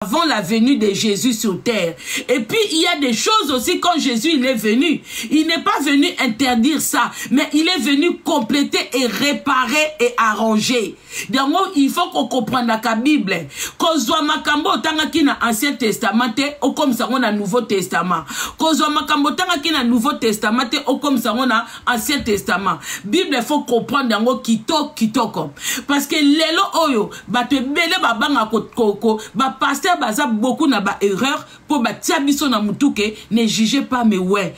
avant la venue de Jésus sur terre. Et puis, il y a des choses aussi quand Jésus il est venu. Il n'est pas venu interdire ça, mais il est venu compléter et réparer et arranger. Donc, il faut qu'on comprenne la Bible. Kozwa makambo tanga ki na Ancien Testament, ou comme ça on a Nouveau Testament. Kozwa makambo tanga ki na Nouveau Testament, ou comme ça on a Ancien Testament. Bible, il faut comprendre yango kitoko. Parce que lelo oyo, te bele babanga koko, pasteur baza beaucoup na ba erreur pour tia biso na mutuke, ne jugez pas mais ouais.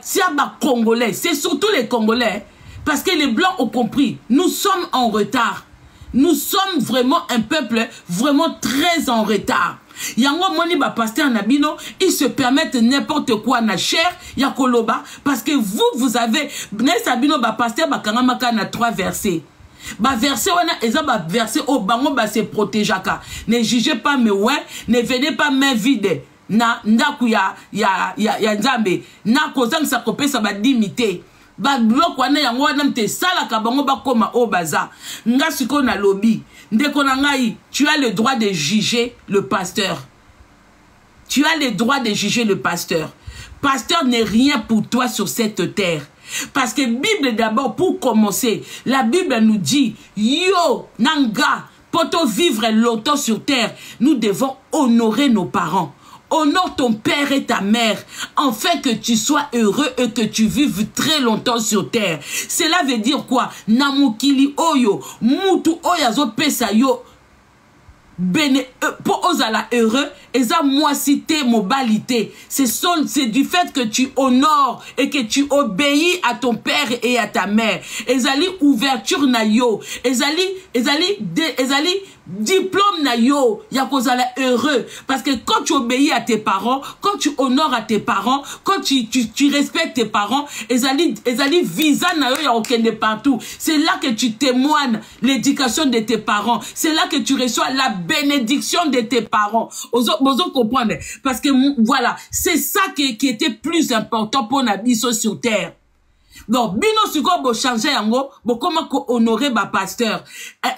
Tia ba Congolais, c'est surtout les Congolais, parce que les Blancs ont compris, nous sommes en retard. Nous sommes vraiment un peuple vraiment très en retard. Yango moni ba pasteur nabino, ils se permettent n'importe quoi na cher ya koloba parce que vous avez nesabino ba pasteur ba kangamaka na 3 versets. Ba verset wana eza ba verset au bango ba se protégeaka. Ne jugez pas mais ouais, ne venez pas main vide. Na ndaku ya nzambe na kozang sa kopesa ba dimité. Ba blok wana yango wana mte sala ka bango ba koma o baza. Nga siko na lobby. Ndeko na ngai, tu as le droit de juger le pasteur. Tu as le droit de juger le pasteur. Pasteur n'est rien pour toi sur cette terre. Parce que Bible d'abord, pour commencer, la Bible nous dit, yo, nanga, pour vivre longtemps sur terre, nous devons honorer nos parents. Honore ton père et ta mère, afin que tu sois heureux et que tu vives très longtemps sur terre. Cela veut dire quoi? Namukili oyo, mutu oyazo pesa yo, pour ozala heureux, et ça moissité, mobilité. C'est du fait que tu honores et que tu obéis à ton père et à ta mère. Ezali ouverture na yo, ezali diplôme na yo, ya kozala heureux. Parce que quand tu obéis à tes parents, quand tu honores à tes parents, quand tu respectes tes parents, ezali visa na yo ya okende partout. C'est là que tu témoignes l'éducation de tes parents. C'est là que tu reçois la bénédiction de tes parents. Vous comprenez? Parce que voilà, c'est ça qui était plus important pour Nabiso sur terre. Donc, bino suko bo changer yango, bo comment ko honorer ba pasteur.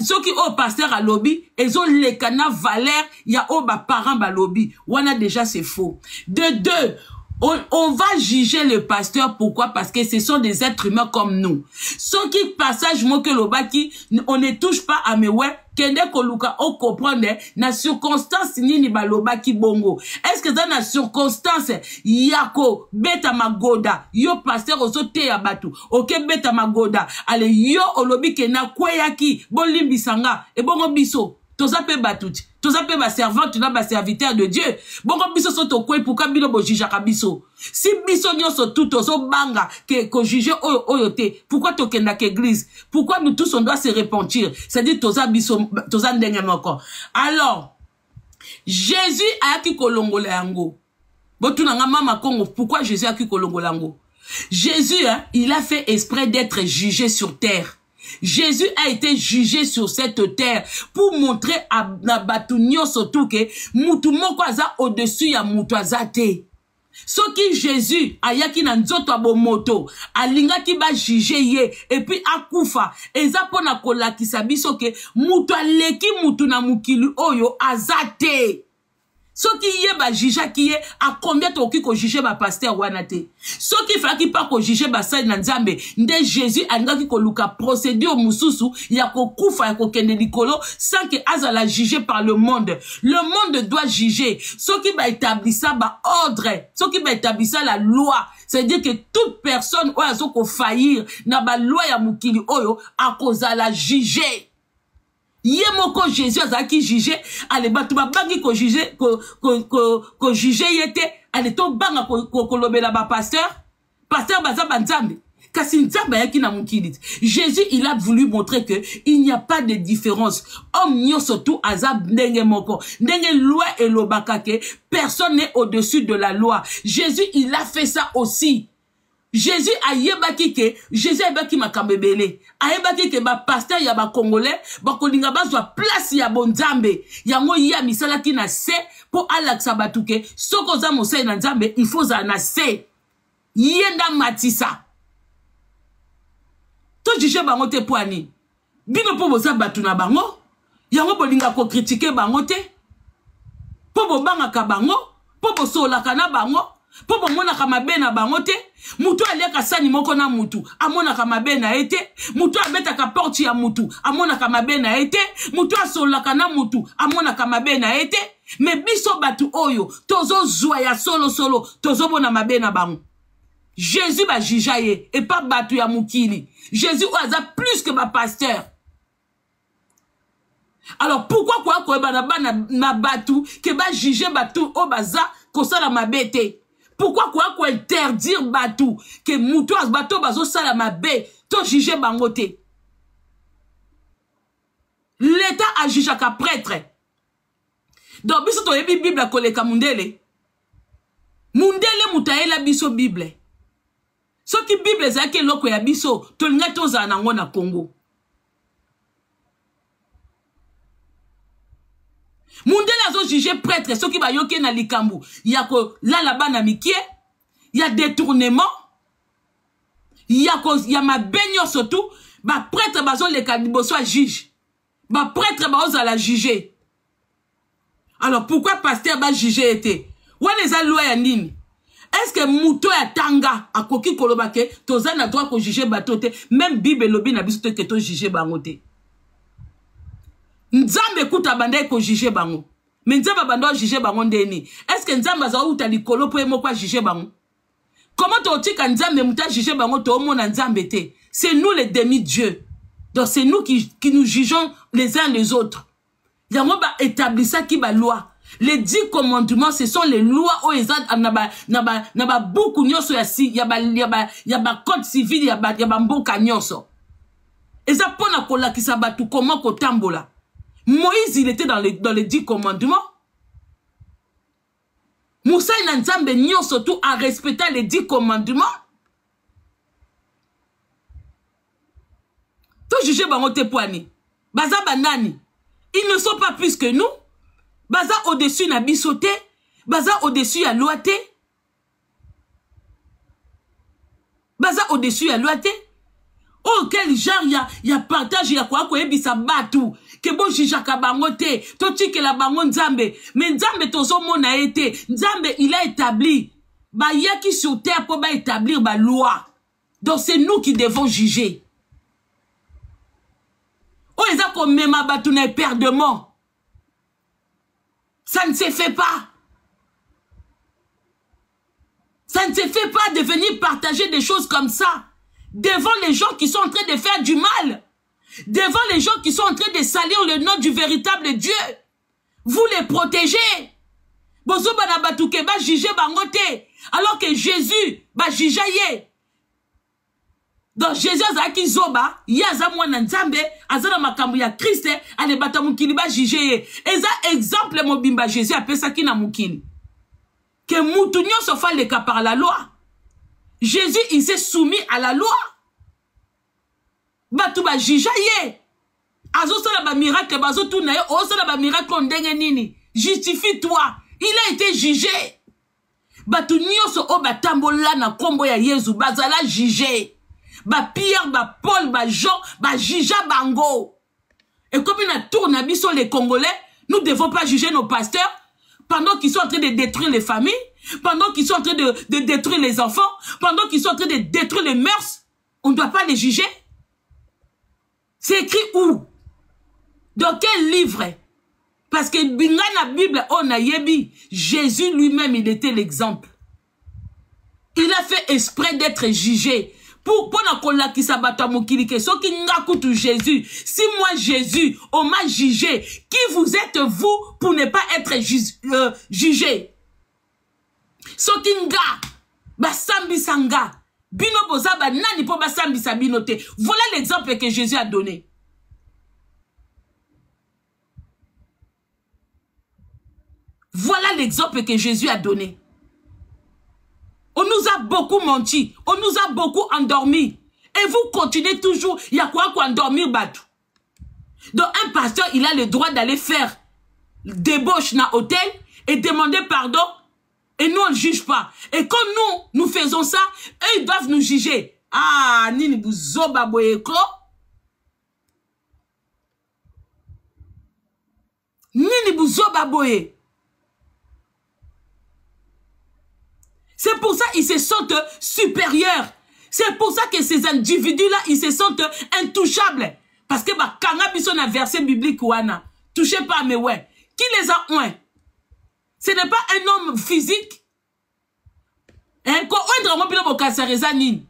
Ceux qui au pasteur à lobby, ils ont les canaux valeur, ya au ba parents ba lobby. Wana déjà c'est faux. De deux, on va juger le pasteur, pourquoi? Parce que ce sont des êtres humains comme nous. Ceux qui passage moke lobaki, on ne touche pas à mewe, kende koluka o comprendre na circonstance nini balobaki bongo. Est-ce que dans la circonstance yako beta magoda yo pasteur ozote ya batu ok beta magoda ale yo olobi ke na kweyaki bolimbisanga e bongo biso toza pe batuti toza pe ba servant tu na ba serviteur de Dieu bongo biso soto kwe pourquoi bino bo jijaka biso si biso nyonso tout ozo banga que juger oyote pourquoi tokenda ke église pourquoi nous tous on doit se repentir c'est-à-dire toza biso toza ndenge moko. Alors Jésus a ki kolongola yango botuna nga mama Kongo pourquoi Jésus a ki kolongola yango. Jésus hein, il a fait exprès d'être jugé sur terre. Jésus a été jugé sur cette terre pour montrer à Batunyo surtout que mutu moko aza au-dessus ya mutu azate. Soki Jésus ayaki na nzoto abomoto alingaki ba juger ye et puis akufa eza pona kolakisa biso ke mutu aleki mutu na mukili oyo azate. Ce qui est ba juge qui est à combien toki ko juger ba pasteur wanate. Ce qui fait qui pas ko juger ba sa na nzambe nde Jésus alingaki ko luka procédure mususu ya ko kufa ya ko kende likolo sans que azala jugé par le monde. Le monde doit juger. Ce qui va établir ça ba ordre, ce qui va établir ça la loi. C'est-à-dire que toute personne oyo ko faillir na ba loi ya mukili oyo a cause la juger. Yemoko Jésus a qui jugé, allez batu ba bangi ko juger ko juger yete, allez to banga ko lobela ba pasteur baza banzambe. Kasi nzambe yaki na mukili. Jésus il a voulu montrer que il n'y a pas de différence. Homme nyo surtout azab ndenge moko. Ndenge loi et lobaka ke personne n'est au-dessus de la loi. Jésus il a fait ça aussi. Jésus a yebaki ke Jésus a yebaki makambebele a yebaki ke ba pasteur ya ba congolais ba kolinga bazwa place ya bonzambe yango ya misala ki na se pour alaksa batuke soko za mosai na nzambe il faut za na se yenda matisa to juger bango te poani bino po boza batu na bango yango bolinga ko critiquer bango te po bobangaka bango, po bosolaka na bango, po bomonaka mabe na bango te, mutu aliaka sani moko na mutu, amonaka mabe na ete, mutu abetaka porti ya mutu, amonaka mabe na ete, mutu asolaka na mutu, amonaka mabe na ete, me biso batu oyo, tozo zwa ya solo solo, tozo bona mabe na bango. Jésus ba jijaye, et pas batu ya mukili. Jésus oaza plus que ma pasteur. Alors pourquoi quoi na batu ke ba juger batu o baza kosala mabete? Pourquoi quoi interdire batu ke mutu as bato bazo sala mabe to juger bangote? L'État a jugé qu'à prêtre. Donc biso to yebi Bible koleka mundele. Mundele mutaela biso Bible. Ce qui Bible zake loko ya biso to linga toza nango na Congo. Mundele azo juger prêtre ce qui ba yoke na likambu. Yako la là-bas na mikie, y a détournement. Ya ma benyo surtout, ba prêtre bazo le kadiboso juge. Ba prêtre bazo la juger. Alors pourquoi pasteur ba juger été? Wana za loi ya nini? Est-ce que muto ya tanga akoki kolobake toza na droit ko juger batote même Bible lobi na biso te to juger bangote. Nzambe kuta banda ko juger bango. Mais nzambe banda juger bango ndeni. Est-ce que nzambe za uta likolo po emo kwa juger bango? Comment totika nzambe muta juger bango to mona nzambe te? C'est nous les demi-dieux. Donc c'est nous qui nous jugeons les uns les autres. Yango ba établir ça qui ba loi. Les 10 commandements, ce sont les lois où ils ont beaucoup nyoso ya si, y a ba code civil, y a ba mboka nyoso. Et ça pona kola ki sabatu comment ko tambola. Moïse il était dans les 10 commandements. Moussa na nzambe nyoso tout en respectant les 10 commandements. To juger bango te poani. Baza banani. Ils ne sont pas plus que nous. Baza au-dessus na bisoté, baza au-dessus ya loité. Baza au-dessus ya loité. Oh quel genre y a partage ya kwa ebisa batu ke bo jijaka bango te to tike la bango nzambe mais nzambe tozo mona été nzambe il a établi ba yaki sur terre pour ba établir ba loi. Donc c'est nous qui devons juger. Oh eza ko mema batu na éperdement. Ça ne se fait pas. Ça ne se fait pas de venir partager des choses comme ça devant les gens qui sont en train de faire du mal, devant les gens qui sont en train de salir le nom du véritable Dieu. Vous les protégez. Bozo banabatuke ba juger bangote alors que Jésus ba juger. Donc Jésus azaki zoba yaza mwana nzambe azana makambu ya Christ ale bata mukili ba juger eza exemple mobimba Jésus apesa ki na mukili que mutu nyonso fa leka par la loi. Jésus il s'est soumis à la loi. Batu ba juger azo sala ba miracle bazo tuna yo o sala ba miracle ndenge nini justifie-toi. Il a été jugé. Batu nyonso o batambola na kombo ya Yesu bazala juger. Ba Pierre, ba Paul, ba Jean, ba Jija Bango. Et comme il a tourné biso les Congolais, nous ne devons pas juger nos pasteurs pendant qu'ils sont en train de détruire les familles, pendant qu'ils sont en train de détruire les enfants, pendant qu'ils sont en train de détruire les mœurs. On ne doit pas les juger. C'est écrit où? Dans quel livre? Parce que dans la Bible, on a yebi, Jésus lui-même, il était l'exemple. Il a fait exprès d'être jugé. Pour na kola ki sabata mokili ke soki ngakutu Jésus. Si moi Jésus on m'a jugé, qui vous êtes vous pour ne pas être jugé? Soki nga basambi sanga bino boza ba nani po basambi sabinote. Voilà l'exemple que Jésus a donné. Voilà l'exemple que Jésus a donné. On nous a beaucoup menti. On nous a beaucoup endormis. Et vous continuez toujours. Il y a quoi endormir Batou. Donc un pasteur, il a le droit d'aller faire débauche dans l'hôtel et demander pardon. Et nous, on ne juge pas. Et quand nous faisons ça, eux, ils doivent nous juger. Ah, nini buzo baboyeko. Nini buzo baboye. C'est pour ça qu'ils se sentent supérieurs. C'est pour ça que ces individus-là, ils se sentent intouchables. Parce que kanga biso na verset biblique wana. Touchez pas mais ouais. Qui les a ouin? Ce n'est pas un homme physique. Hein, ko ondra mo bilo bokasareza nini.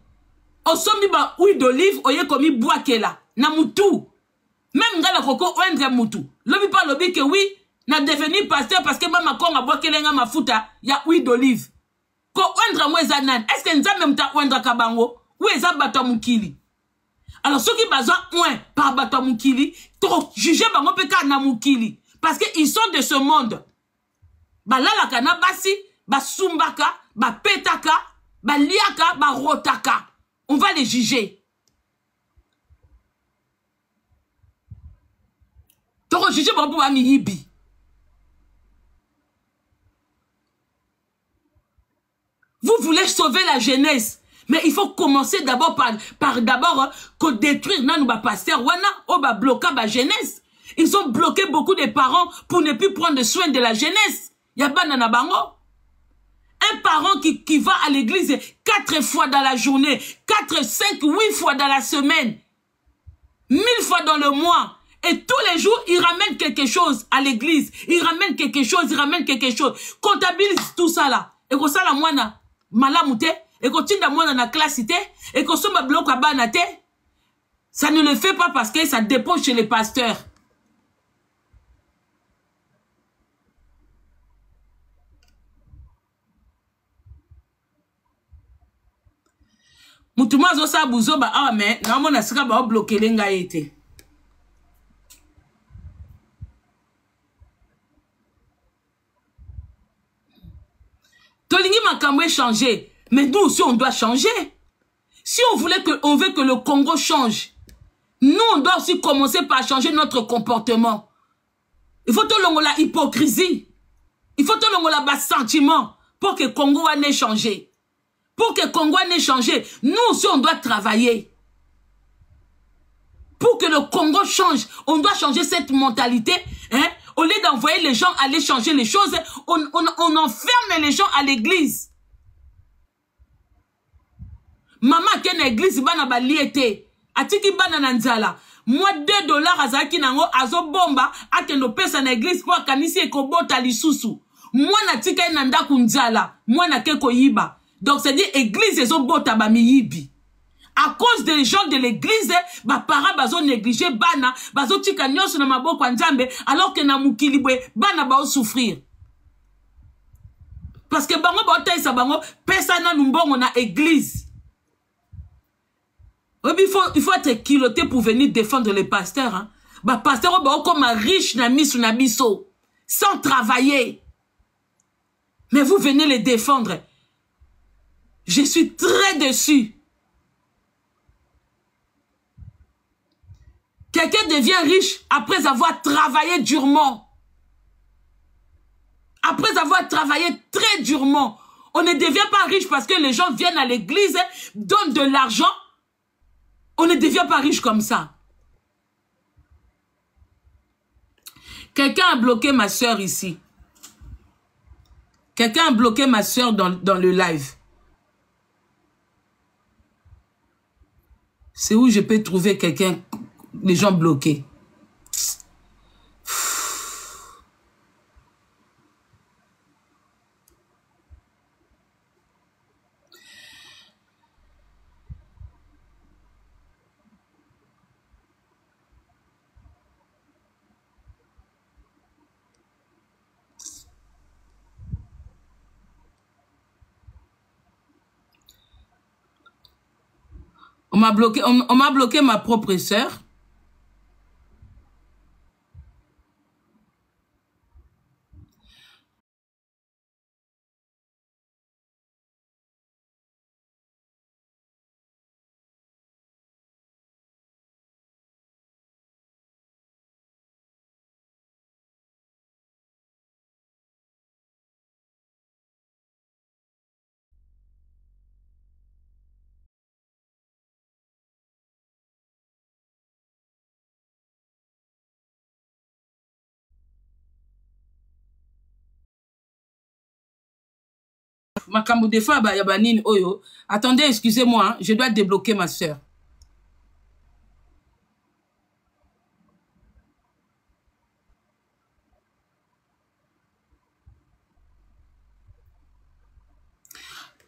Osombi ba huile d'olive oye komi boakela na mutu. Même ngala koko ondra mutu. Lobi pa lobi que oui, na devenir pasteur parce que mama konga boakelenga mafuta ya huile d'olive. Ko ondra mo eza nan. Est-ce que nzambe mta ondra kabango? Ou eza bato mukili? Alors ceux qui besoin ouin par bato mukili, to juger bango peka na mukili parce que ils sont de ce monde. Ba lalaka na basi, ba sumbaka, ba petaka, ba liaka, ba rotaka. On va les juger. Toro juger bango ba miyibi. Vous voulez sauver la jeunesse. Mais il faut commencer d'abord par d'abord détruire nan ba pasteur wana o ba bloquer ba jeunesse. Ils ont bloqué beaucoup de parents pour ne plus prendre soin de la jeunesse. Ya banana bango. Un parent qui va à l'église 4 fois dans la journée, 4, 5, 8 fois dans la semaine, 1000 fois dans le mois. Et tous les jours, il ramène quelque chose à l'église. Il ramène quelque chose, il ramène quelque chose. Comptabilise tout ça là. Et que ça la moine malamute. Et que tu as na classe, et que ça bloc à banate, ça ne le fait pas parce que ça dépend chez les pasteurs. Mutuma zo sa buzo ba ah mais na mona sika ba bloquer lenga été. Tolingi makamwe changer. Mais nous aussi, on doit changer. Si on veut que le Congo change, nous, on doit aussi commencer par changer notre comportement. Il faut tout la hypocrisie. Il faut tout le sentiment pour que le Congo ait changé. Pour que le Congo ait changé, nous aussi, on doit travailler. Pour que le Congo change, on doit changer cette mentalité. Hein? Au lieu d'envoyer les gens aller changer les choses, on enferme les gens à l'église. Maman qui est dans l'église, bana ba liete. Atiki bana nanzala. Moi $2 azaki nango azo bomba akendo pesa na église kwa kanisi ekobota lisusu. Moi na tika nanda kunzala. Moi na keko yiba. Donc c'est dire église ezo bota ba miyibi. À cause des gens de l'église, ba para bazo négliger bana, bazo tika nyonso na maboko nzambe alors que na mukilibwe bana ba souffrir. Parce que bango ba otaisa bango pesa na numbongo na église. Il faut être culotté pour venir défendre les pasteurs. Hein. Bah, pasteur, comme riche na misu na biso, sans travailler. Mais vous venez les défendre. Je suis très déçu. Quelqu'un devient riche après avoir travaillé durement. Après avoir travaillé très durement. On ne devient pas riche parce que les gens viennent à l'église, donnent de l'argent. On ne devient pas riche comme ça. Quelqu'un a bloqué ma soeur ici. Quelqu'un a bloqué ma soeur dans le live. C'est où je peux trouver quelqu'un, les gens bloqués. On m'a bloqué ma propre sœur. makambo des fois ya banine oyo. Attendez, excusez-moi, hein, je dois débloquer ma soeur.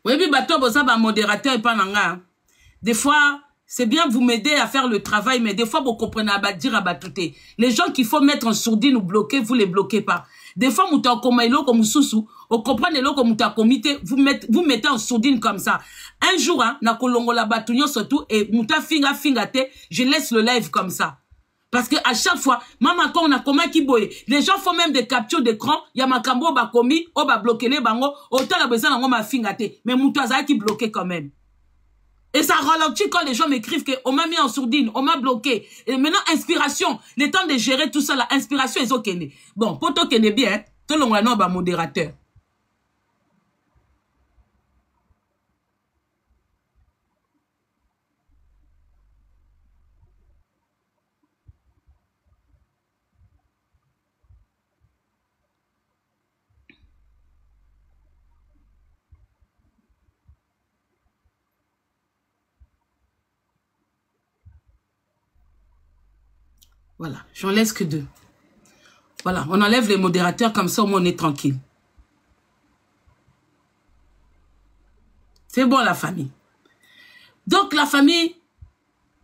Oui, puis bateau bossa ba modérateur et pas nanga. Des fois, c'est bien vous m'aider à faire le travail, mais des fois vous comprenez à dire à batouter. Les gens qu'il faut mettre en sourdine ou bloquer, vous les bloquez pas. Des fois, vous comme sousou, vous comprenez comme comité, vous mettez en sourdine comme ça. Un jour, hein, na kolongo la batounyo surtout et muta finga te, je laisse le live comme ça. Parce que à chaque fois, maman quand on a comment qui boye, les gens font même des captures d'écran, y a makambo ba komi, o ba bloquer les bango, autant la besoin na ma finga te, mais muta qui bloqué quand même. Et ça ralentit quand les gens m'écrivent qu'on m'a mis en sourdine, on m'a bloqué. Et maintenant, inspiration, le temps de gérer tout ça, la inspiration est ok. Bon, pour toi qui est bien, tout le monde a un modérateur. Voilà, j'en laisse que 2. Voilà, on enlève les modérateurs, comme ça au moins on est tranquille. C'est bon la famille. Donc la famille,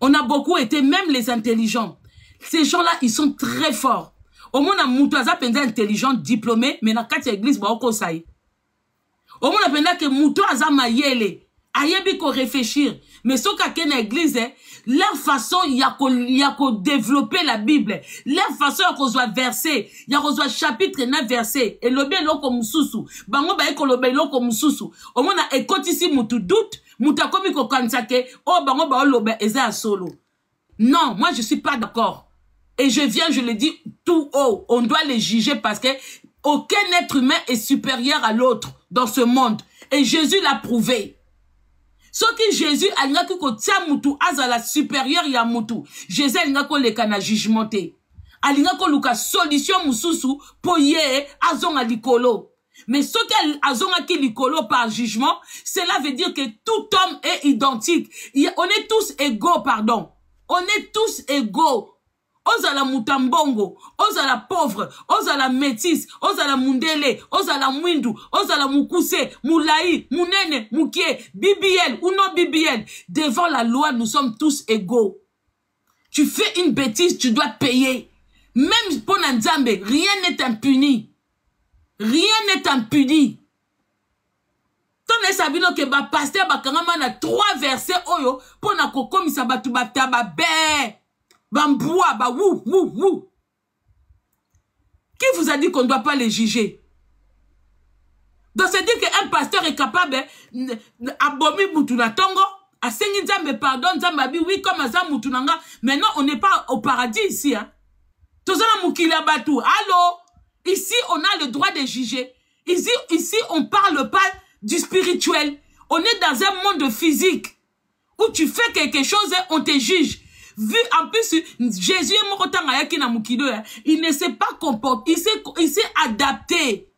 on a beaucoup été, même les intelligents. Ces gens-là, ils sont très forts. Au moins on a moutaza pendant intelligent, diplômé, mais dans quatre églises, bah on saï. Au moins on a pendant que moutaza mayele, ayebi ko réfléchir. Mais ce qu'a qu'une église, leur façon, il y a qu'à développer la Bible. Leur façon, il y a qu'à verset. Il y a qu'à chapitre 9 verset. Et le bien, l'eau comme sousou. Bango, bah, que le bien, l'eau comme sousou. Au moins, on a écouté ici, moutou doute. Mouta comme il kansake. Oh, bango, bah, l'eau, bah, eza solo. Non, moi, je suis pas d'accord. Et je viens, je le dis tout haut. On doit les juger parce que aucun être humain est supérieur à l'autre dans ce monde. Et Jésus l'a prouvé. Ce que Jésus a dit que tia mutu azala supérieur ya mutu. Jésus a dit que le kana jugementé. A dit que luka solution mususu pour ye azonga likolo. Mais ce que azonga ki likolo par jugement, cela veut dire que tout homme est identique. On est tous égaux, pardon. On est tous égaux. Ozala mutambongo, ozala pauvre, ozala métis, ozala mundele, ozala mwindu, ozala mukuse, moulaï, munene, mukie, bibiel ou non bibiel. Devant la loi, nous sommes tous égaux. Tu fais une bêtise, tu dois payer. Même pour Nzambe, rien n'est impuni. Rien n'est impuni. Ton sabino ke ba pasteur ba kangama na 3 versets oyo pour na kokomisa batu bataba be. Bamboua, bah wou, wou, wou. Qui vous a dit qu'on ne doit pas les juger? Donc c'est dire qu'un pasteur est capable d'abomi Moutouna Tongo, à Sengi pardon, Zambabi, oui, comme Azam Moutounanga. Maintenant, on n'est pas au paradis ici. Hein. Allô? Ici, on a le droit de juger. Ici, on ne parle pas du spirituel. On est dans un monde physique où tu fais quelque chose et on te juge. Vu en plus Jésus il ne s'est pas comporté, il s'est adapté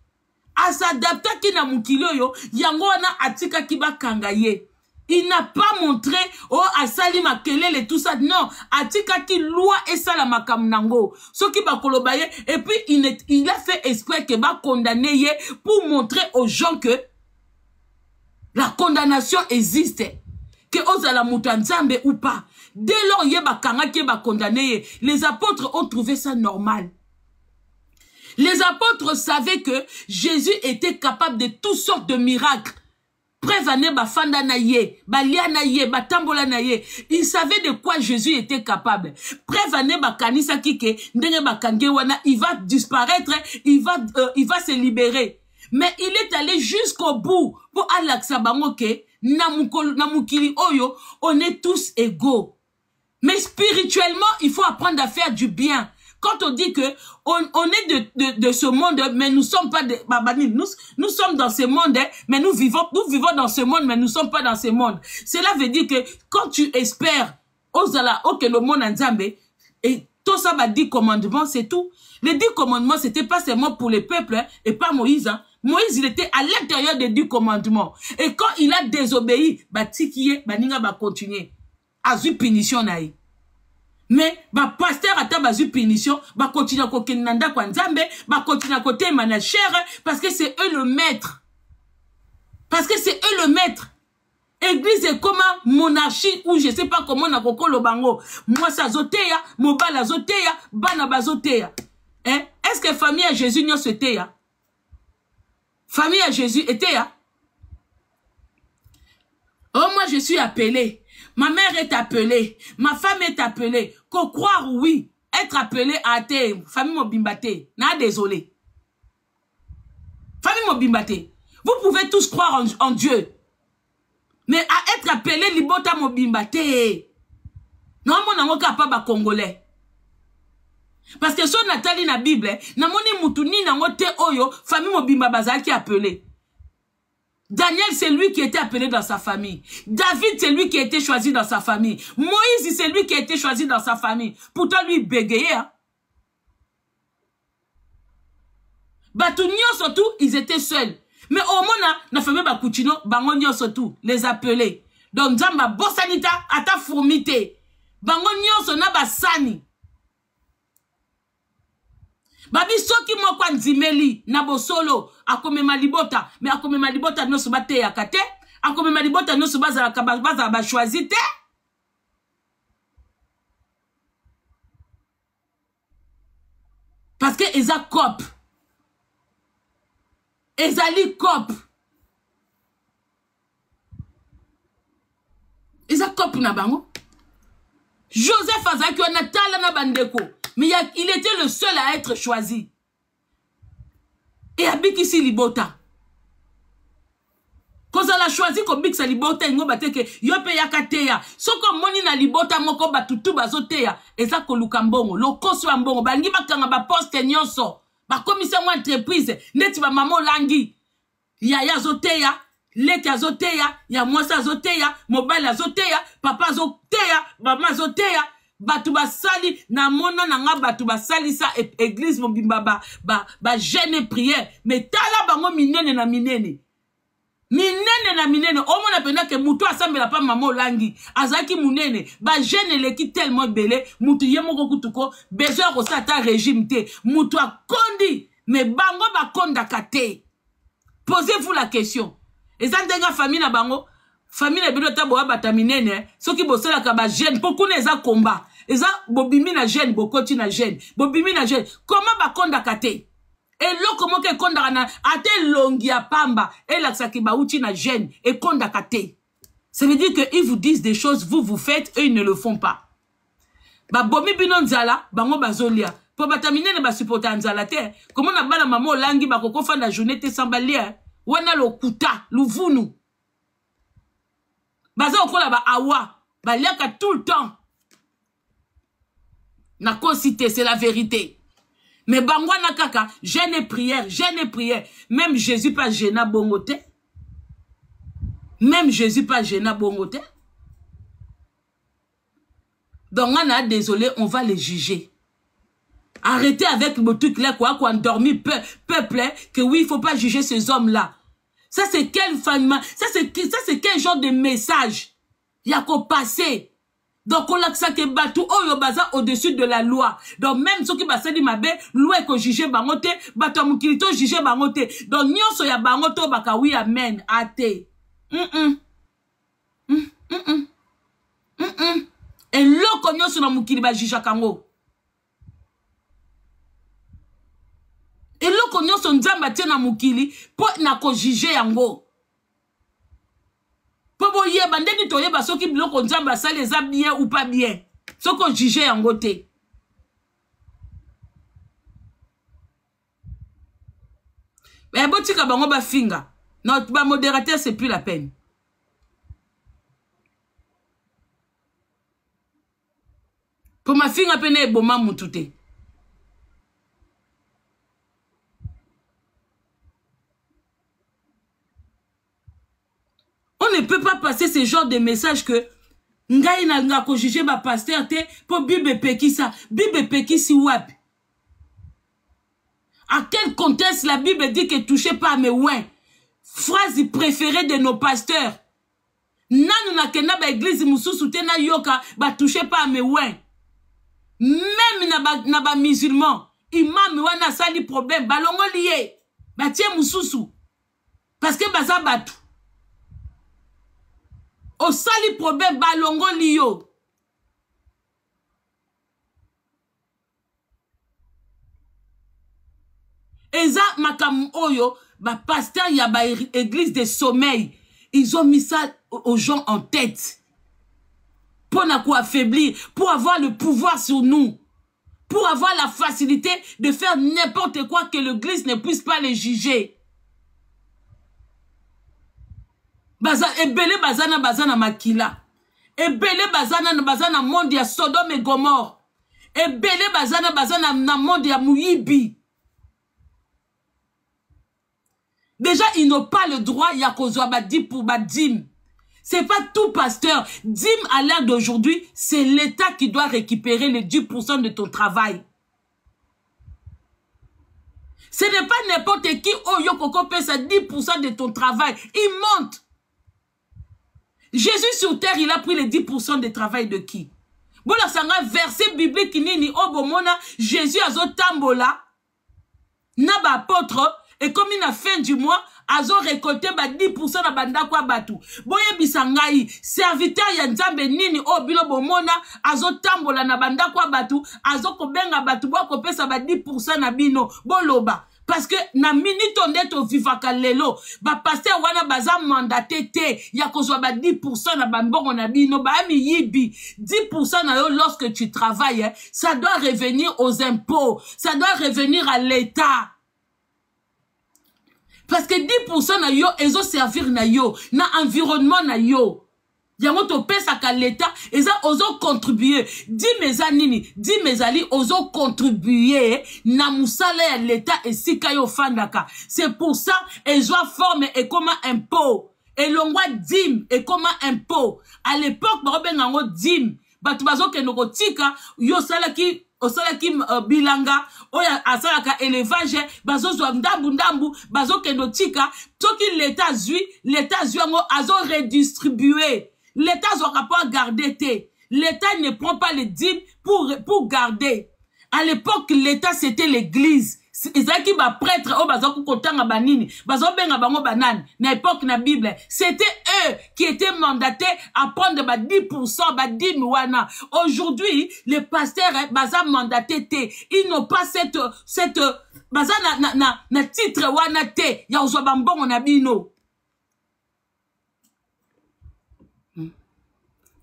à s'adapter à mukilo yo yango na atika kiba kangaye. Il n'a pas montré oh asali makelele et tout ça, non, atika ki loi et sala makamnango ce qui ba kolobaye et puis il a fait exprès que ba condamner pour montrer aux gens que la condamnation existe, que ozala mutanzambe ou pas. Dès lors, il y a condamné. Les apôtres ont trouvé ça normal. Les apôtres savaient que Jésus était capable de toutes sortes de miracles. Ils savaient de quoi Jésus était capable. Il va disparaître, il va se libérer. Mais il est allé jusqu'au bout pour Alaksabangoke, Namukili Oyo, on est tous égaux. Mais spirituellement, il faut apprendre à faire du bien. Quand on dit que on est de ce monde, mais nous sommes pas de nous sommes dans ce monde, mais nous vivons dans ce monde, mais nous sommes pas dans ce monde. Cela veut dire que quand tu espères, que le monde en Zambé, et Tout ça va 10 commandements, c'est tout. Les 10 commandements, c'était pas seulement pour les peuples, hein, et pas Moïse. Hein. Moïse, il était à l'intérieur des 10 commandements. Et quand il a désobéi, bah tikiye, bah ninga va continuer. Azu punition naï. Mais bah pasteur ata bazu punition, bah continue à kokenanda kwa nzambe, bah continue à côté manager, parce que c'est eux le maître. Parce que c'est eux le maître. Église est comme monarchie ou je sais pas comment on a koko le bango. Moi ça zoteya, mobala zoteya, bana bazoteya. Hein? Est-ce que famille à Jésus n'y a ce teya? Famille à Jésus était là. Oh, moi je suis appelée. Ma mère est appelée. Ma femme est appelée. Qu'on croire, oui. Être appelée à te. Famille Mobimbate. Na désolé. Famille Mobimbate. Vous pouvez tous croire en Dieu. Mais à être appelé Libota Mobimbate. Non, mon amour capable congolais. Parce que si on a tali na Bible, na moni mutuni na ngote oyo, famille Mobimba Baza qui est appelée. Daniel, c'est lui qui était appelé dans sa famille. David, c'est lui qui a été choisi dans sa famille. Moïse, c'est lui qui a été choisi dans sa famille. Pourtant, lui, bégayait. Hein? Batounion, surtout, ils étaient seuls. Mais au moins, na famille Bakouchino, Bangonio, surtout, les appelés. Donc, Zamba, Bossanita, Ata Fourmité. Bangonio, sona Bassani. Babi soki moko nzimeli na bosolo akome malibota mais akome malibota no subate ya kate akome malibota no subaza baza ba choisi te parce que eza cop ezali cop eza cop na bango Joseph azaki on a tala na bandeko. Mais il était le seul à être choisi. Et habite ici Libota. Quand on a choisi qu'on bixe Libota, il y que yope yakateya. Soko moni na Libota moko batutu bazoteya. Et ça kolukambongo. Loko swambongo. Bangi bakanga ba poste nyonso. Ba commission entreprise. Neti ba mamo langi. Ya zoteya. Leki azoteya. Ya mwasa azoteya. Mobile azoteya. Papa azoteya. Mama azoteya. Batu basali na mona nanga batu basali sa église Mobimba ba jeûne prière mais tala bango minene na minene o mona pena ke mutu asambela pa mama olangi azaki munene ba jeûne leki tellement belé mutu yemoko kutuko besoin ko sata régime te mutu akondi mais bango ba konda kate. Posez-vous la question ezandenga famille na bango. Famille na bino tabo abata minene soki bosala ka ba jeune beaucoup neza combat eza bobimi na jeune bokoti na jeune bobimi na jeune comment ba konda kate et lo comment ke konda na ate longi ya pamba et la saki ba uti na jeune et konda kate. Ça veut dire que ils vous disent des choses vous faites eux ils ne le font pas. Ba bomi bino nzala bango bazolia po bata minene ba supporter nzala te comment na bala mama langi ba koko fanda journée te sambalia wana lokuta luvunu. Baza okola ba awa, ba liaka tout le temps. Na cité, c'est la vérité. Mais bangwa na kaka, jeûne et prière. Même Jésus pas gêna bongote. Même Jésus pas gêna bongote. Donc on a désolé, on va les juger. Arrêtez avec le truc là, quoi, qu'on dormi peuple, que oui, il faut pas juger ces hommes-là. Ça, c'est quelle famille? Ça, c'est quel genre de message? Il y a qu'au passé. Donc, on a que ça qui est battu au-dessus de la loi. Donc, même ceux qui passent dit ma belle, loi qu'on juge bangote, bato mukilito juge bangote. Donc, nyonso ya bangoto baka oui, amen, ate. Et l'oko nyonso na mukili ba juge kango. Et l'oko nyonso nzamba tie na mukili, po na ko juge yango. Po bo yeba ndeni to yeba soki biloko nzamba sali eza bien ou pas bien. Soko juge yango te. Mais botika bango ba finga. Notre ba modérateur c'est plus la peine. Pour ma finga pene e boma mutute. On ne peut pas passer ce genre de message que Ngai na nga ko juger ba pasteur te po Bible pekisa. Bible pekisi wapi? À quel contexte la Bible dit que touchez pas à mes ouins? Phrase préférée de nos pasteurs. Nanu na kena ba église mususu te na yoka ba touchez pas à mes ouins. Même na ba musulman, imam wana sali problème balongo lié. Ba tie mususu. Parce que baza batu. O sali problème balongo liyo. Eza makam oyo ba pasteur ya ba église de sommeil. Ils ont mis ça aux gens en tête. Pour nous affaiblir, pour avoir le pouvoir sur nous. Pour avoir la facilité de faire n'importe quoi que l'église ne puisse pas les juger. Ebele bazana makila. Ebele bazana monde ya Sodome et Gomorre. Ebele bazana na monde ya Muyibi. Déjà, ils n'ont pas le droit, il y a qu'on soit badi pour badim. C'est pas tout pasteur. Dim à l'heure d'aujourd'hui, c'est l'État qui doit récupérer les 10% de ton travail. Ce n'est pas n'importe qui, oh yo koko paie ça 10% de ton travail. Il monte. Jésus sur terre, il a pris les 10% de travail de qui? Bon, là, ça a un verset biblique qui dit, oh bomona, Jésus a zo tambola, naba apôtre, et comme il a fin du mois, azo récolté 10% na banda kwa batu. Boye bisangai, serviteur ya nzambe nini o bilo bomona, azo tambola na banda kwa batu, azo kobenga batu bo ko pesa 10% na bino, boloba. Parce que na minute ondeto vivaka lelo, ba pasteur wana baza mandaté te, ya kozwa 10% na bambongo na bino, ba ami yibi, 10% na yo lorsque tu travailles, ça doit revenir aux impôts, ça doit revenir à l'État. Parce que 10% na yo, ezo servir na yo, na environnement na yo. Yango to pesa ka l'État, eza ozo contribuer. Di meza nini, di mezali ozo contribuer na musala ya l'État et sika yo fandaka. C'est pour ça, ezo forme et comme impôt. Et l'ongwa dim et comme impôt. À l'époque, baroben nango dim. Batu bazo ke noko tika, yo salaki, osalaki bilanga, oya asalaka élevage, bazo zwa ndambu, bazo kendo tika, toki l'État zui ango azo redistribuer. L'État zwa pas garder te. L'État ne prend pas les dîmes pour garder. À l'époque, l'État c'était l'église. Ezaki ba prêtre o bazo kotanga banini, bazo benga bango banane. Na époque na Bible, c'était eux qui étaient mandatés à prendre 10%, 10 wana. Aujourd'hui, les pasteurs baza mandatés te. Ils n'ont pas cette baza na titre wana te. Ya ozo bambongo na bino.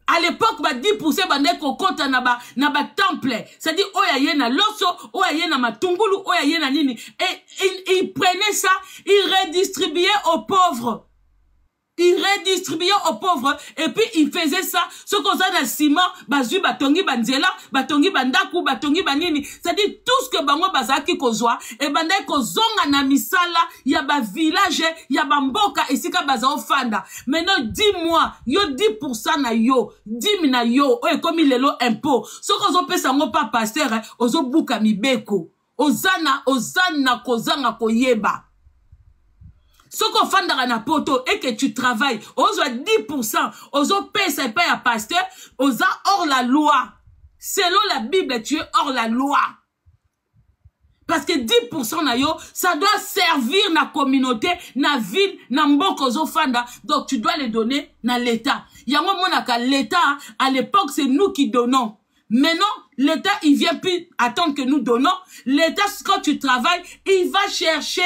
À l'époque, 10% bandé kokota na ba temple. C'est-à-dire, oya yena loso, oya yena matungulu, oya yena nini. Et ils prenaient ça, ils redistribuaient aux pauvres. Ils redistribuaient aux pauvres. Et puis, ils faisaient ça. Ce qu'on a dans le ciment, bazu, batongi, banzela, batongi, bandaku, batongi, banini. C'est-à-dire, tout ce que bango bazaki kozwa, et bandé kozonga na misala, y a ba village, y a ba mboka, et sika bazao fanda. Maintenant, dis-moi, yo 10% na yo, 10 na yo, oye, comme il est lo impôt. Ce qu'on a fait, ça n'a pas pasteur, ozo buka mibeko. Ozana, kozanga koyeba. Ce qu'on fait dans la poto et que tu travailles, ozo 10%, ozo paye ça paye à pasteur, ozo hors la loi. Selon la Bible, tu es hors la loi. Parce que 10% na yo, ça doit servir na communauté, na ville, na mboko ozo fanda. Donc tu dois les donner na l'État. Yango monaka l'État, à l'époque, c'est nous qui donnons. Maintenant, l'État, il vient plus attendre que nous donnons. L'État, quand tu travailles, il va chercher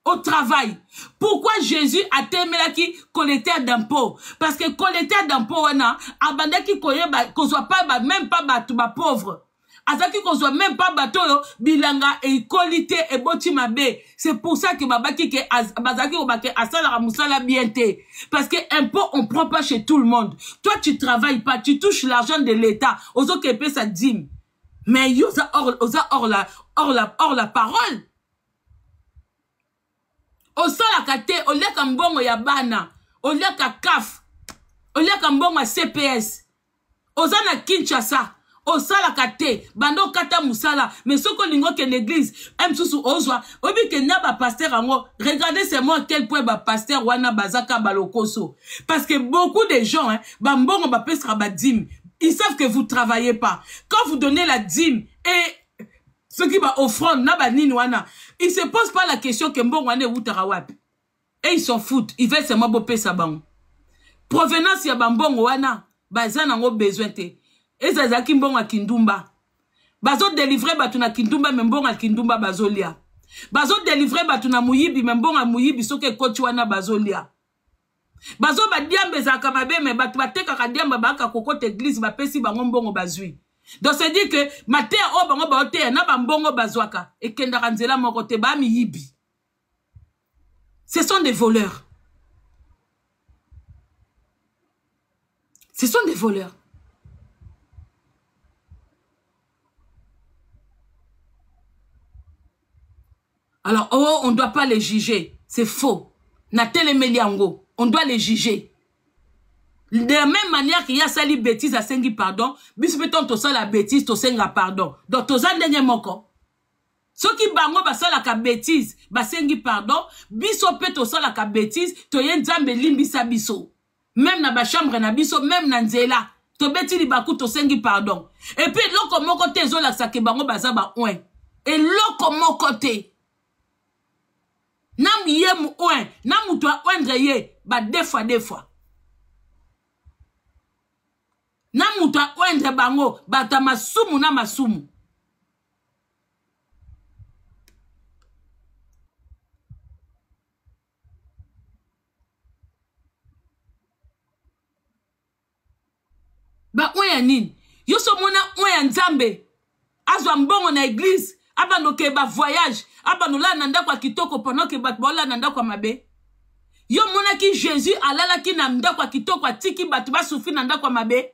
au travail. Pourquoi Jésus a témé là qui collecteur d'impôts? Parce que collecteur d'impôts, abanda qui qu'on soit pas, même pas bateau, pauvre. Azaki qu'on soit même pas bateau, bilanga et qualité et botimabe. C'est pour ça que babaki que bazaki ou bake asala ramusala bienté. Parce que impôt, on prend pas chez tout le monde. Toi, tu travailles pas, tu touches l'argent de l'État. Ozo kepe sa dîme. Mais yo, hors la parole. Osala kate, oleka mbongo ya bana, oleka kaf. Oliaka mbongo à CPS. Ozana Kinshasa. Osala kate. Bando kata musala. Mais ce que lingo que l'église. Msusu ozwa. Obi ke naba pasteur ango. Regardez c'est moi à quel point ba pasteur wana bazaka balokoso. Parce que beaucoup de gens, hein, bambongo ba pesra ba dîme. Ils savent que vous travaillez pas. Quand vous donnez la dîme et ceux qui va offrande naba nini wana, ils se posent pas la question que mbongo wane utara wapi. Et ils s'en foutent. Ils veulent seulement bopé sa bango. Provenance ya bambongo wana, bazana ngo besoin te. Et ça zaki mbongo a kindumba. Bazo délivrer batuna kindumba mbongo a kindumba bazolia. Bazo délivrer batuna muyibi mbongo a muyibi soke kochi wana bazolia. Bazo ba diambe za kamabe me batu bateka ka diamba baka kokote église ba pesi bango mbongo bazui. Donc c'est dit que matea o bango ba ote na ba mbongo bazwaka et kenda kanzela moko te ba miyibi. Ce sont des voleurs. Ce sont des voleurs. Alors, oh, on ne doit pas les juger. C'est faux. Natele Meliango, on doit les juger. De la même manière qu'il y a sali bêtise à sengi pardon, bis beton to sala bêtise to senga pardon. Donc to zan denye moko. Ceux qui bango ba sala ka bêtise, ba sengi pardon, biso pe to sala ka bêtise, to yen zambe limbisa biso. Même na ba chambre na biso, même na nzela. To beti li baku to sengi pardon. Et puis loko moko te zo la sa ke bango baza ba ouen. Et loko moko te. Nam ye mu ouen, nam mu to oindre ye, ba deux fois. Nam mu to oindre bango, ba ta masumu na masumu. Ba ouen nini? Yo so mona ouen nzambe. Azwa mbongo na église, abano ke ba voyage. Abano la nanda kwa kitoko pendant que bat bola nanda kwa mabe. Yo mona ki Jésus alala ki nanda kwa kitoko atiki batu ba souffrir nanda kwa mabe.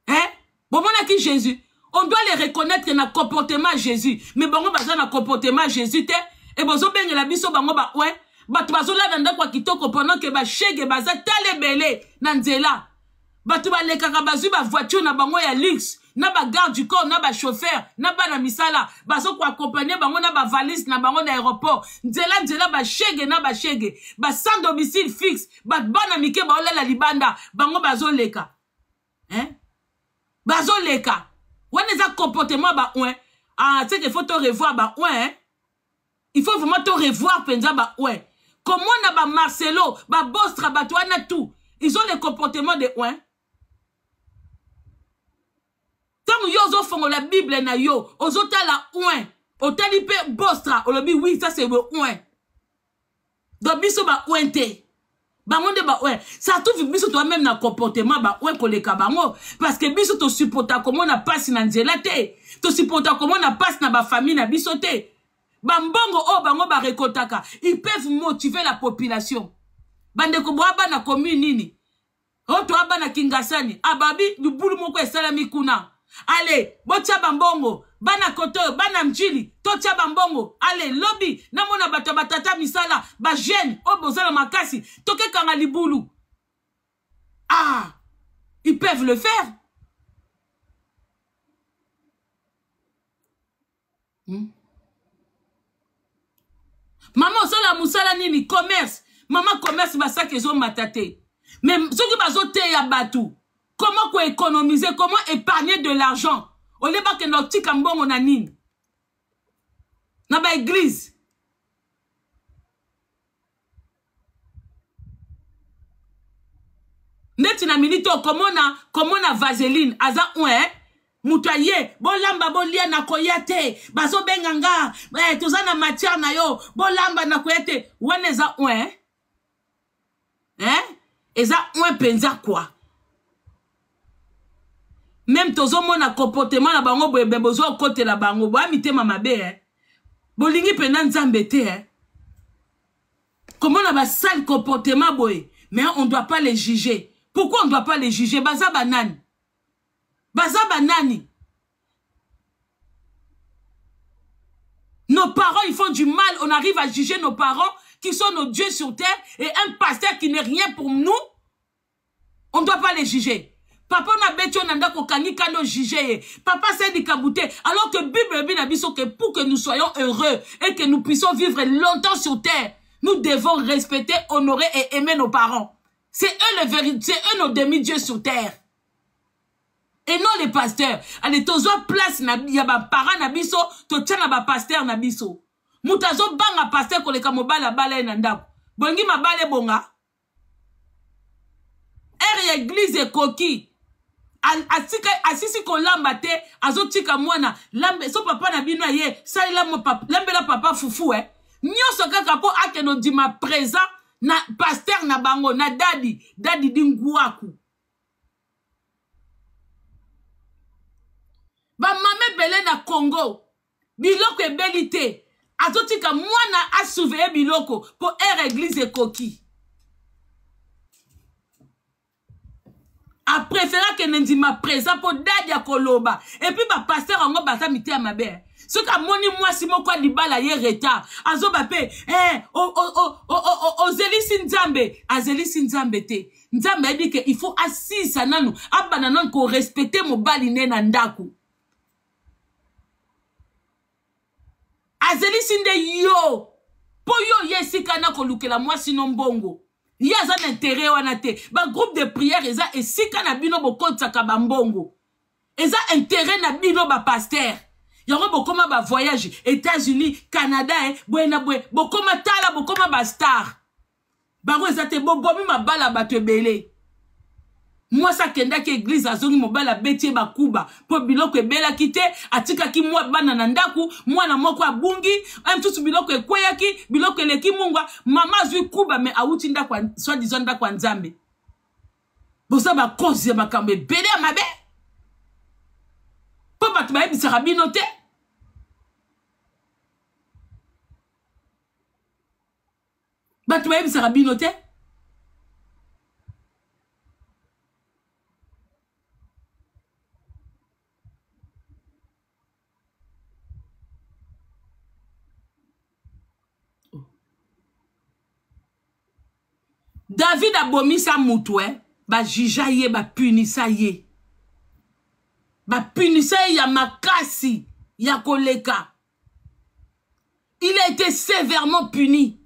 Hein? Bon mona ki Jésus. On doit les reconnaître na comportement Jésus. Mais bango baza na comportement Jésus te. Et bozo benge la biso bango ba ouais. Batu bazo la nanda kwa kitoko pendant que ba shege baza tale belé na nzela. Batu ba lekaka bazu ba voiture na bango ya luxe. Na ba garde du corps, na ba chauffeur, na ba na misala, bazo ko accompagner bango na ba valise na bango na aéroport. Nzela ba shege na ba shege, ba sans domicile fixe, ba bana mike ba olela libanda, bango bazo leka. Hein? Bazo leka. Wane za comportement ba ouin. Ah, tu sais qu'il faut te revoir ba ouin, hein? Il faut vraiment te revoir penza ba ouin. Comment na ba Marcelo, ba Bostra, ba toi na tout. Ils ont les comportements de ouin. Tant yozo fongo la Bible na yo, ozota la ouin, otalipe Bostra, olobi oui ça c'est le ouin. Donc biso ba ouinte. Ba monde ba ouin. Ça tout biso toi même na comportement ba ouin koleka bango parce que biso to supporta comment na passe na nzela te. To supporta comment na passe na ba famille na biso te. Ba mbongo o bango ba rekotaka, ils peuvent motiver la population. Bande ko boaba na commune nini. O to aba na Kingasani, ababi lubulu moko esalami kuna. Allez, botia bambongo, bana koto, bana mjili, totia bambongo, allez, lobby, namona batata misala, ba jeune, o bozala makasi, toke kanga libulu. Ah, ils peuvent le faire. Maman, osala musala nini, commerce. Maman commerce basa kezo matate. Mais ceux qui bazote ya batu. Comment économiser, comment épargner de l'argent? On n'est pas que notre petit cambon on a nini. Na ba église. Neti na milito comment na vaseline aza ouin mutaye bon lamba bon lia na koyate bazo benganga toza na matière na yo bon lamba na koyate wane za ouin hein eza ouin penza quoi. Même tozo mona comportement na bango boye bezo côté la bango bo amite mama be hein bolingi pena nzambe te hein. Comment on a ba sale comportement boye mais on doit pas les juger. Pourquoi on doit pas les juger? Baza banani. Baza banani. Nos parents ils font du mal, on arrive à juger nos parents qui sont nos dieux sur terre et un pasteur qui n'est rien pour nous. On ne doit pas les juger. Papa na beto nanda ko kangi kano juger. Papa c'est di kabouté. Alors que Bible bien abisso que pour que nous soyons heureux et que nous puissions vivre longtemps sur terre, nous devons respecter, honorer et aimer nos parents. C'est eux les vérités, c'est eux nos demi-dieux sur terre. Et non les pasteurs. Allez, tozo place na ya ba parents na biso, to tchana ba pasteur na biso. Mutazo banga pasteur ko le kamobala bala nanda. Bongi mabale bonga. Er église et coquille. Asisi ko lamba te azotika mwana lambe so papa na bino ye sa ila mo papa lambe la papa fufu nyoso kaka po ake no dima présent na pasteur na bango na dadi dinguaku ba mame belé na Congo biloko ebelité azotika mwana asouveiller biloko po église et coquille. A préféré que Nendima présent pour Dadia Koloba. Et puis, ma pasteur en basa mité à ma belle. Ce qu'a moni moi si mon quoi libala yé retard. Azo bapé, ozeli sinzambe. Azeli sinzambe te. Nzambe dit que il faut assis sananou. Abananon ko respecter mon baline nandaku. Azeli sinde yo. Po yo yesikana ko lukela moi sinon bongo. Il y a un intérêt wana te. Ba groupe de prière eza esika na bino bokonta ka bambongo. Eza intérêt na bino ba pasteur. Yango bokoma ba voyage États-Unis, Canada buena bwe bokoma tala bokoma ba star. Bango eza te bobomi mabala bato belé. Moi ça kenda ki église azongi mobala betie bakuba po biloko ebela kite atika ki mwa bana na ndaku mwana moko abungi mtutu biloko ekweyaki biloko eleki mungwa mama zui kuba me auti ndakwa soit disant ndakwa nzambe bosa ba cause ya makambe ebele ya mabe po bato bayebisaka bino te bato bayebisaka bino te. David a bomi sa moutoué, ba jija ye, ba punisa ye. Ba punisa ye ya makasi, ya koleka. Il a été sévèrement puni.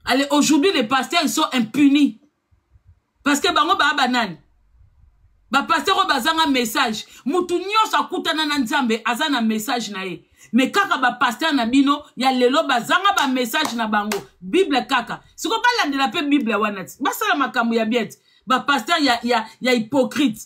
Allez, aujourd'hui, les pasteurs, ils sont impunis. Parce que bango ba banane. Ba pasteur bazanga message. Moutou nyonso akutana na nzambe, azana message na ye. Mais kaka ba pasteur na bino ya lelo bazanga ba message na bango Bible kaka siko ba landela pe Bible wanati basala makambo ya biet ba pasteur ya hypocrite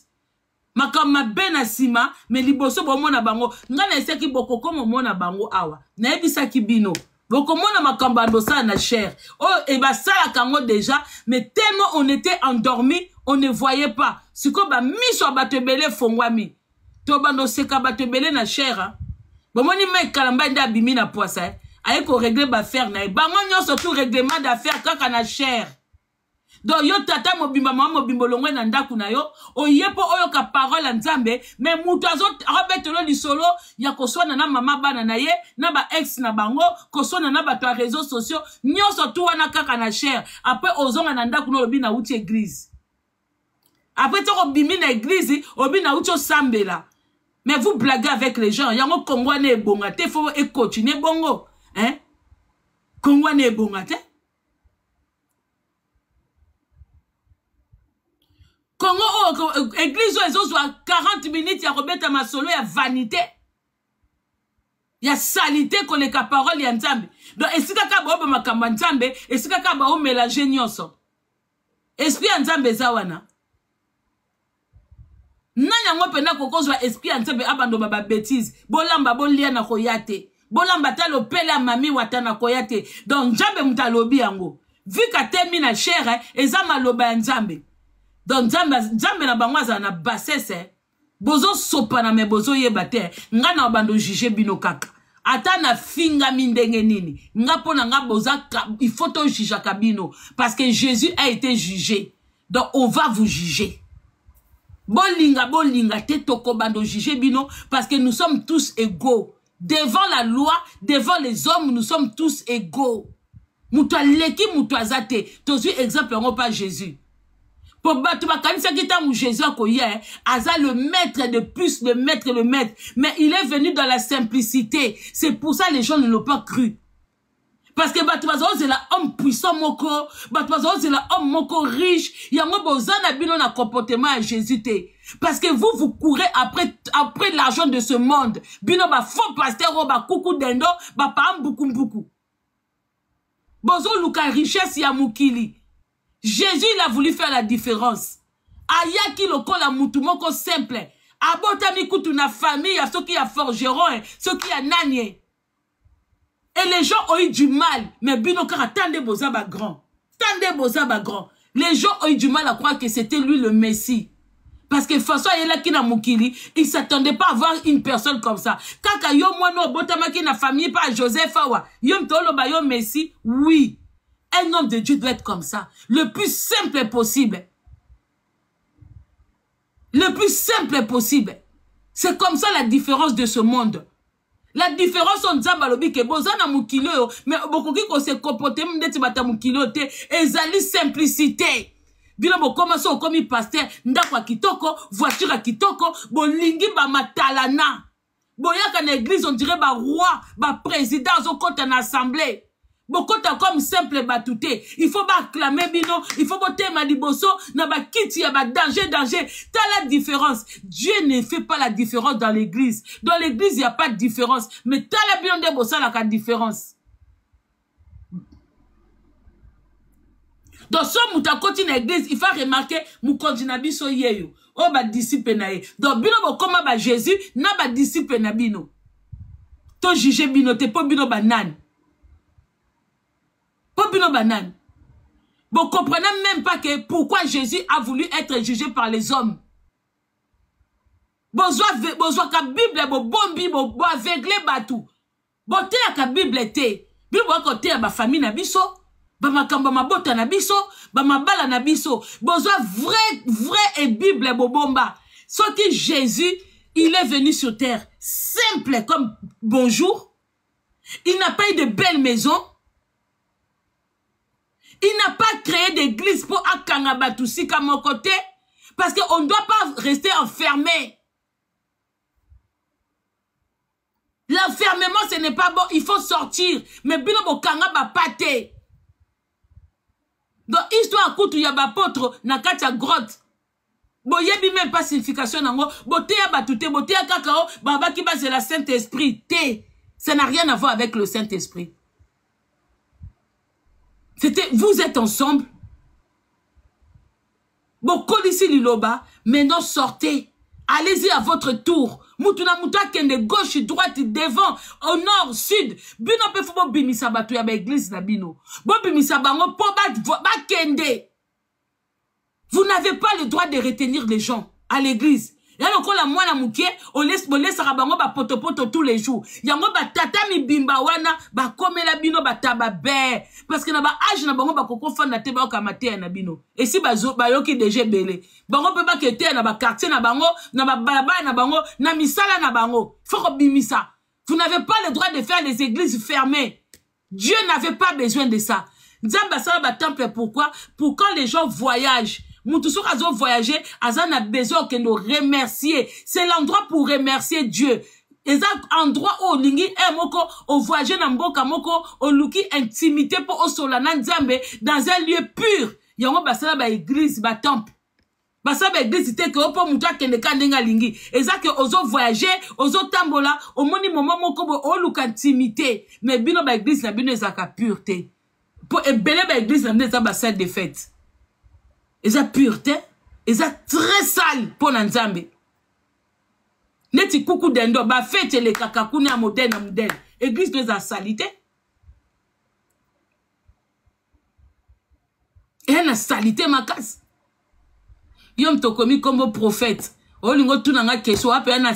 makambo bena sima mais liboso bomona bango ngana eseki bokoko momona bango awa na ebisa ki bino bokomona makambo ndosa na chair oh et ba sala kango déjà mais tellement on était endormi on ne voyait pas siko ba miso batebele fongwami to bando seka batebele na chair hein? Bon, moi, je kalamba nda bimi na poisa. Aye ko régler ba faire na. Bango nyo surtout règlement d'affaires kaka na cher. Donc yo tata mobimba mama mobimbo longwe na ndaku na yo. Oyepo oyo ka parole nzambe, mais mutu azot robetelo li solo ya koswana na mama bana na ye, na ba ex na bango, koswana na ba to réseaux sociaux, nyo surtout wana kaka na cher. Après ozonga na ndaku no lobi na uti église. Après to bimi na église, obi na uti sambela. Mais vous blaguez avec les gens. Yango Congo ne bonga te faut et continuer bongo. Hein? Congo ne bonga te. Congo église ozo 40 minutes ya robeta masolo ya vanité. Ya salité ko le ka parole ya nzambe. Donc esika ka ba makambo nzambe, esika ka ba o mélanger nyonso. Esprit nzambe zawana. Nanya ngopena kokozwa esprit anzebe abando baba bêtise bolamba bolia na koyate bolamba talo pele mami watana koyate donc nzambe mutalobi yango vika temi na chere eza maloba ya nzambe donc nzambe na bangwaza na bassesse bozo sopana me bozo yebate ngana bando juger bino kaka ata na finga mindenge nini ngapona ngaboza il faut to juger kabino parce que Jésus a été jugé donc on va vous juger. Bolinga, te toko bando juger bino, parce que nous sommes tous égaux. Devant la loi, devant les hommes, nous sommes tous égaux. Moutoua leki, moutoua zate. Tozu exemple, on pas Jésus. Pour battre ma kanisa qui t'a mou Jésus a koye, Aza le maître de plus, le maître. Mais il est venu dans la simplicité. C'est pour ça que les gens ne l'ont pas cru. Parce que Batouazao c'est l'homme puissant moko, Batouazao c'est l'homme moko riche, yango bozana bino na comportement à Jésus te. Parce que vous courez après l'argent de ce monde. Bino ba faux pasteur o ba kuku dendo, ba paam buku. Bozo luka richesse ya mukili. Jésus il a voulu faire la différence. Ayaki loko la mutu moko simple. Abotami kutu na famille, ya ceux qui a forgeron, ceux qui a nanye. Et les gens ont eu du mal. Mais Bino Kara, tande boza ba grand. Tande boza ba grand. Les gens ont eu du mal à croire que c'était lui le Messie. Parce que François Yela qui na Mukili, il s'attendait pas à voir une personne comme ça. Kaka yo mono botama qui na famille pas Joseph Awa. Yom tolo ba yo Messie. Oui. Un homme de Dieu doit être comme ça. Le plus simple possible. Le plus simple possible. C'est comme ça la différence de ce monde. La différence on Nzamba lobi ke bozana mukilo mais bokoki ko se comporter ndeti bata mukilo te ezali simplicité. Bino bo commencer au komi pasteur ndakwa kitoko voiture kitoko bolingi ba matalana. Boyaka na église on dirait ba roi, ba président au compte en assemblée. Bokota comme simple batouté. Il faut pas acclamer bino, il faut boter ma liboso, na ba kiti ya ba danger. T'as la différence. Dieu ne fait pas la différence dans l'église. Dans l'église, il n'y a pas de différence. Mais t'as la bien de bossa la différence. Dans ce mouta continue l'église, il faut remarquer mou continue so yeyo. Oh ba disciple na ye. Donc bino bo koma ba Jésus, na ba disciple na bino. To juger bino te po bino banane. Bino banane. Vous ne comprenez même pas que pourquoi Jésus a voulu être jugé par les hommes. Besoin ka Bible, bon bombi, bon aveuglé batou. Bon te ka Bible te. Bible ko te ba famille na biso, ba makamba mabota na biso, ba mabala na biso. Besoin vrai et Bible bo bomba. Ce que Jésus, il est venu sur terre simple comme bonjour. Il n'a pas eu de belle maison. Il n'a pas créé d'église pour Akangabatousi comme mon côté. Parce qu'on ne doit pas rester enfermé. L'enfermement, ce n'est pas bon. Il faut sortir. Mais binobo kanga ba pate. Donc, histoire koutou yaba potre na katia grotte. Bo yebi même pas signification nango. Bote ya batute, bote ya kakao, baba ki base la Saint-Esprit. Ça n'a rien à voir avec le Saint-Esprit. Vous êtes ensemble. Bon, kolisi liloba, maintenant sortez. Allez-y à votre tour. Moutuna mouta kende gauche, droite, devant, au nord, sud. Bino pe fubo bimisa batu ya ba église na bino. Bo bimisa bango po ba kende. Vous n'avez pas le droit de retenir les gens à l'église. Yalo ko la mwana mukie, on laisse rabango ba poto tous les jours. Yango ba tata mi bimba wana, ba komela bino ba tababe. Parce que na ba âge na bango ba koko fana te ba okamate na bino. Et si ba yoki deje belé. Bango pe ba kete na ba quartier na bango, na ba balaba na bango, na misala na bango. Foko bimisa. Vous n'avez pas le droit de faire les églises fermées. Dieu n'avait pas besoin de ça. Nzamba sala ba temple pourquoi? Pour quand les gens voyagent. Moutoussou azo voyager, azan a besoin que nous remercier. C'est l'endroit pour remercier Dieu. Et ça, endroit où lingi moko, au voyager dans mboka moko, au luki intimité pour au solana nzambe, dans un lieu pur. Yango basala ba église, ba temple. Basala ba église, c'était que opo moutoua kende kandenga lingi. Et ça que ozo voyager, ozo tambola, au moni moment moko, au luki intimité. Mais bino ba église, na bino ezaka pureté. Pour ebele ba église, na bino ezaka ba salle de fête. Et ça pureté, et ça très sale pour Nzambe. Neti kuku dendo, ba fête les kakakuni à modèle. Église de la salité. Et la salité ma casse. Yom tokomi comme prophète. Olingo tunanga keso apena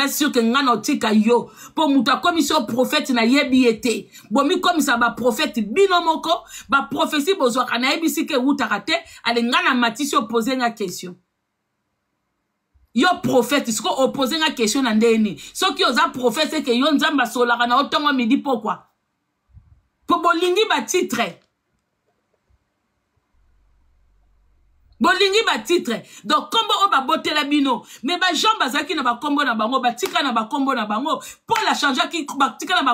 sûr que ngana tika yo po muta commission prophète na yebi ete bomi comme ça ba prophète binomoko ba prophétie bozwa kana yebisi ke utakate ale ngana matisi opposer nga question yo prophète siko opposer nga question na ndeni soki oza prophète que yo nzamba sola kana otongo midi pourquoi Po bolingi ba titre. Bolingi ba titre. Donc kombo o ba botela bino. Mais ba jamba zaki na ba kombo na bango, ba tika na ba kombo na bango. Pour la changer ki ba tika na ba